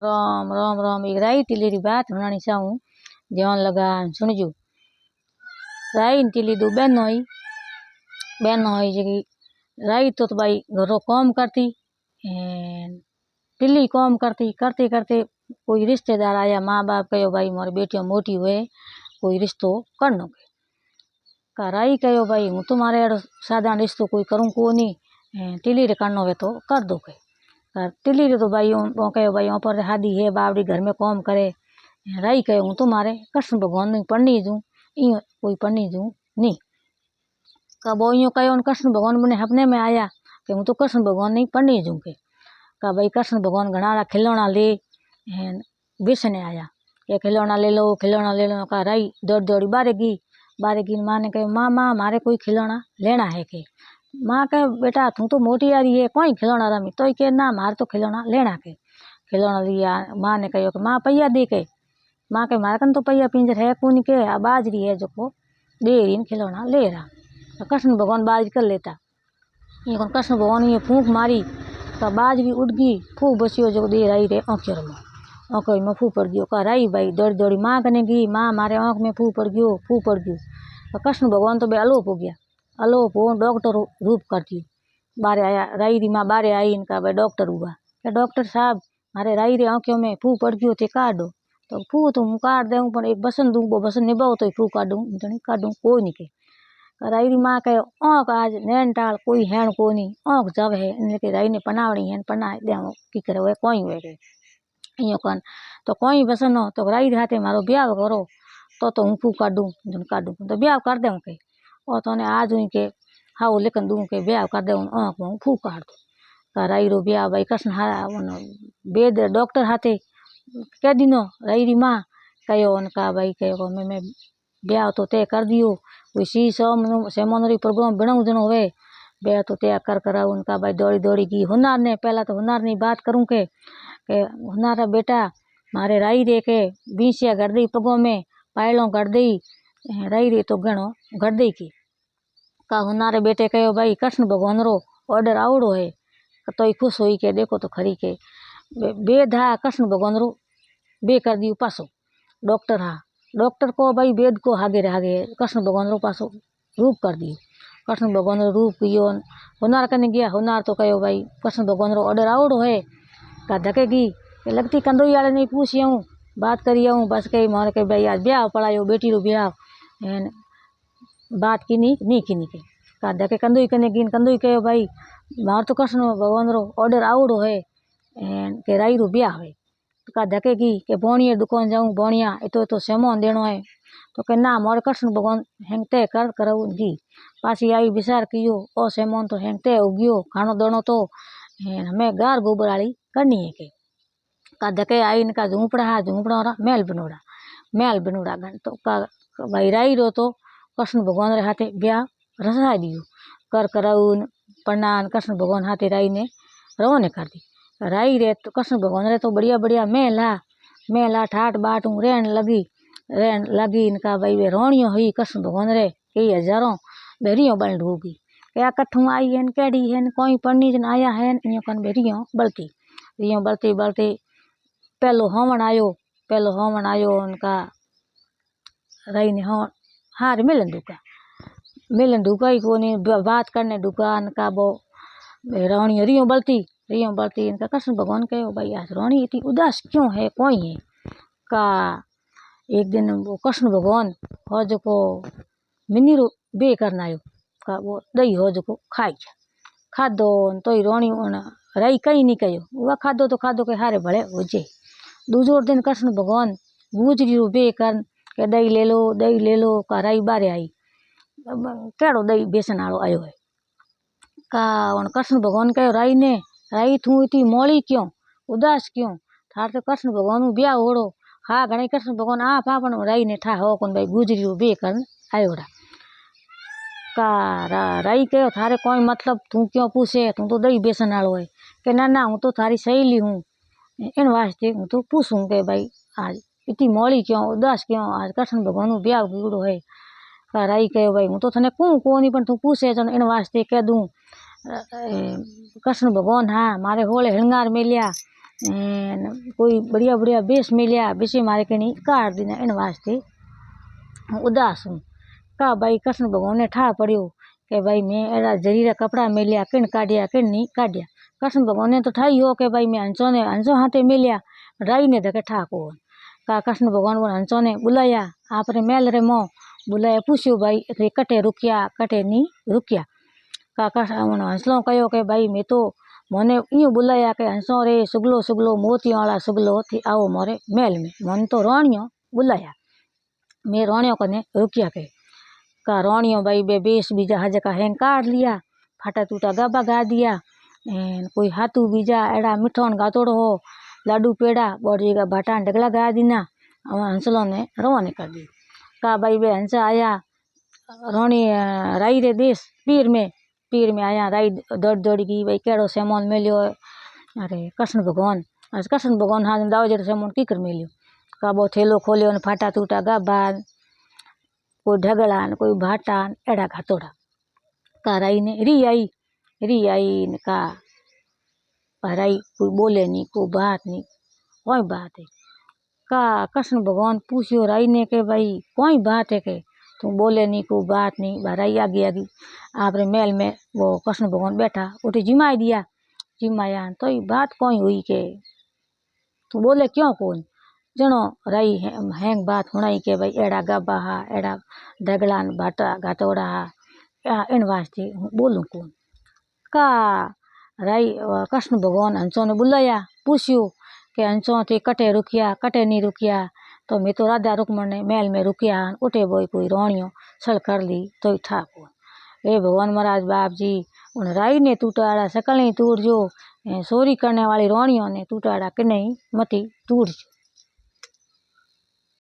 राम राम राम। एक राई तिली री बात सुनानी चाहूँ, ध्यान लगा सुनजो। राई ने तिली दो बहन हुई जी। राई तो भाई घरों काम करती, तिली काम करती करते करते कोई रिश्तेदार आया। माँ बाप कहो भाई मारी बेटियां मोटी हुए, कोई रिश्तो करनो के। का राई कहो भाई हूँ तुम्हारे अड़ो साधारण रिश्तो कोई करूँ को नहीं, तिली रे करनो है तो कर दो के। तिली रे तो भाई कहो भाई पर शादी है, बावड़ी घर में काम करे। राई कहे हूँ तुम्हारे कृष्ण भगवान में पढ़नी जूँ, इं कोई पढ़नी जूँ नहीं। का वो यूँ कहो कृष्ण भगवान मैंने अपने में आया कि हूँ तो कृष्ण भगवान नहीं पढ़नी जूँ के। का भाई कृष्ण भगवान घना खिलौना ले बेसने आया कि खिलौना ले लो खिलौना ले लो। का राई दौड़ दौड़ी बारेगी माँ ने कहे माँ माँ मारे कोई खिलौना लेना है के। माँ कहे बेटा तू तो मोटी आ रही है कोई खिलौना रमी, तो के ना मारे तो खिलौना लेना के। खिलौना लिया। माँ ने कहो कि माँ पैया दे के। माँ के मारे कन तो पैया पिंजर है कौन के, आ बाजरी है जो को दे रही खिलौना ले रहा। तो कृष्ण भगवान बाज कर लेता। ये कृष्ण भगवान ये फूंक मारी तो बाजरी उड़ गई, फूक बसियो जो दे रही रे आँखेर में, आँख में फू पड़ गयो। का राई भाई दौड़ी दौड़ी माँ कने गई, माँ मारे आँख में फू पड़ गयो। तो कृष्ण भगवान तो बे अलोप हो गया, अलोप हो डॉक्टर रूप कर दियो। बारे आया राई री माँ बारे आई, इनका भाई डॉक्टर हुआ कि डॉक्टर साहब मारे राई रे आँखों में फू पड़ गयो थे काट दो। तो फू तो हूँ काट दूँ पर एक बसन दूँ, वो बसन निभाओ तो फू काटूँ नहीं काटूँ कोई नहीं के। राई री माँ कहे आँख आज नैन टाल कोई हैण को नहीं, आँख जब है इनके राई ने पनावनी है पना दे की करे हुए कोई हुए गए इं कन। तो कोई बसन हो तो राई हाथे मारो ब्याह करो तो हूँ फू काटूँ तो ब्याह कर दूँ के। और तो आज हुई के हाँ लेकिन दूँ के ब्याह कर दूँ आँख में फू काट दूँ। का राई रो ब्याह भाई कृष्ण वेद डॉक्टर हाथे कह दिनो। राई री माँ कहो उनका भाई कहो मैं ब्याह तो तय कर दियो, कोई सी सेमोनरी प्रोग्राम बनाऊँ जनो हुए ब्याह तो तय कर उनका भाई दौड़ी दौड़ी की हुनार ने। पहला तो हुनार नहीं बात करूँ के हुनार बेटा मारे राई रे के 20 कर दी पगों में पायलों कर दी राई रे तो गणो कर दी की। का हुनारे बेटे कहो भाई कृष्ण भगवान रो ऑर्डर आवड़ो है तो खुश हुई के देखो तो खरी के वेद हा कृष्ण भगवान रो बे कर दियो पासो। डॉक्टर हा डॉक्टर को भाई वेद को हागे कृष्ण भगवान रो पासो रूप कर दियो। कृष्ण भगवान रो रूप कियो हुनार कने गया। हुनार तो कहो भाई कृष्ण भगवान रो ऑर्डर आवड़ो है। का धकेगी लगती कंदोई वाले नहीं पूछी हूँ बात करी हूँ बस कही मार के भाई आज ब्याह पड़ायो बेटी रो ब्याह बात की नहीं के। का धके कंदोई कने गिन कंदोई कहो भाई मार तो कृष्ण भगवान रो ऑर्डर आवड़ो है के राई रो ब्याह है। का धकेगी के बोणिया दुकान जाऊँ बोणिया तो सामान देनो है। तो के ना मोर कृष्ण भगवान हेंगते करगी। पासी आई विचार कियो ओ सामान तो हेंगते हो गयो खानो दोनो तो हमें गार गोबर वाली करनी है के। का धके आई इनका झूंपड़ा महल बनोड़ा गन तो का भाई राई रो तो कृष्ण भगवान रे हाथे ब्याह रसा दियो करऊन प्रणान कृष्ण भगवान हाथे राई ने रवाने कर दी। राई रे तो कृष्ण भगवान रे तो बढ़िया बढ़िया मेला ठाट बाट रहन लगी इनका भाई वे रोणियों हुई कृष्ण भगवान रे कई हजारों बेरियों बल ढूगी क्या कट्ठू आई है कैडी है कोई पढ़नी जन आया है इन कन बेरियों बलती पहलो हवन आयो उनका राई ने हार मिलन ढूका ही को नहीं बात करने दुकान का वो रानी रियो बलती इनका कृष्ण भगवान कहो भाई आज रानी इतनी उदास क्यों है कोई है। का एक दिन वो कृष्ण भगवान हो जो को मिनी रो बे करना आयो का वो दही हो जो को खादो तो ही रोणी राई कहीं नहीं कहो वह खादो के हारे भले हो जे। दूसरो दिन कृष्ण भगवान गुजरी रो बे कर के दही ले लो का राई बारे आई केड़ो दही बेसन आलो आयो है। का कृष्ण भगवान कहो राई ने राई तू इतनी मोड़ी क्यों उदास क्यों थार तो कृष्ण भगवान ब्याह होड़ो। हाँ घणे कृष्ण भगवान आप राई ने ठा हो कौन भाई गुजरी रो बे कर आयोड़ा। का राई कहो थारे कोई मतलब तू क्यों पूछे तू तो दही बेसन आलो है कि ना हूँ तो थारी सहेली हूँ इन वास्ते हूँ तो पूछूँ के भाई आज इतनी मोड़ी क्यों उदास क्यों आज कृष्ण भगवान ब्याह बिगड़ो है। का राई कहो भाई हूँ तो थने को नहीं पर तू पूछे जन इन वास्ते कह दूँ कृष्ण भगवान हाँ मारे होले हिंगार में लिया कोई बढ़िया बढ़िया बेस मिलिया बेसी मारे कहीं काट दीना इन वास्ते हूँ उदास हूँ। का भाई कृष्ण भगवान ने ठा पड़ियो कि भाई मैं एड़ा जरीरा कपड़ा मिलिया किन काटिया किन नहीं काटिया। कृष्ण भगवान ने तो ठाई हो कि भाई मैं हंसो हाथे मिलिया राई ने धके ठा को का कृष्ण भगवान को हंसो ने बुलाया आपने मेल रे मोह बुलाया पूछ्यो भाई रे कटे रुकिया कटे नहीं रुकिया का हंसलो कहो कि भाई मैं तो मने यूँ बुलाया कि हंसो रे सुगलो सुगलो मोतियों वाला सुगलो थी आओ मोरे मेल में मन तो रोणियो बुलाया मैं रोणियों कने रुकिया के का रोणियों भाई बे बेस बीजा हज का हैंग काट लिया फाटा टूटा गाबा गा दिया कोई हाथू बीजा एड़ा मिठोन गातोड़ो हो लाडू पेड़ा बड़ी का भाटा डगला गा दीना हंसलो ने रवाने कर दी का भाई बे हंस आया रोणी राई रे देश पीर में आया राई दौड़ दौड़ गई भाई केड़ो सेमोन मिलियो अरे कृष्ण भगवान हाँ दाव जड़ो सेमोन की कर मिलियो का बो थैलो खोलियो ने फाटा टूटा गाबा कोई ढगला कोई भाटा एड़ा घातोड़ा का राई ने री आई ने का राई कोई बोले नहीं कोई बात है का कृष्ण भगवान पूछियो राई ने के भाई कोई बात है के तू बोले नहीं कोई बात नहीं राई आगी आपरे मेल में वो कृष्ण भगवान बैठा उठे जिमाया तो ये बात कोई हुई के तू बोले क्यों कौन जनो राई हैंग बात होनाई के भाई एड़ा गाबा हा एड़ा ढगला भाटा घातोड़ा हा इन वास्ते हूँ बोलूँ कौन का राई कृष्ण भगवान हंसों ने बुलाया पूछ्यो कि हंसों थे कटे रुकिया कटे नहीं रुकिया तो मैं तो राधा रुकमण ने मेल में रुकिया उठे बोई कोई रोणियो सड़ कर ली तो ठाकुर हे भगवान महाराज बाप जी उन राई ने टूटाड़ा सकल ही टूट जो सोरी करने वाली रोणियों ने टूटाड़ा कि नहीं मती टूट जो।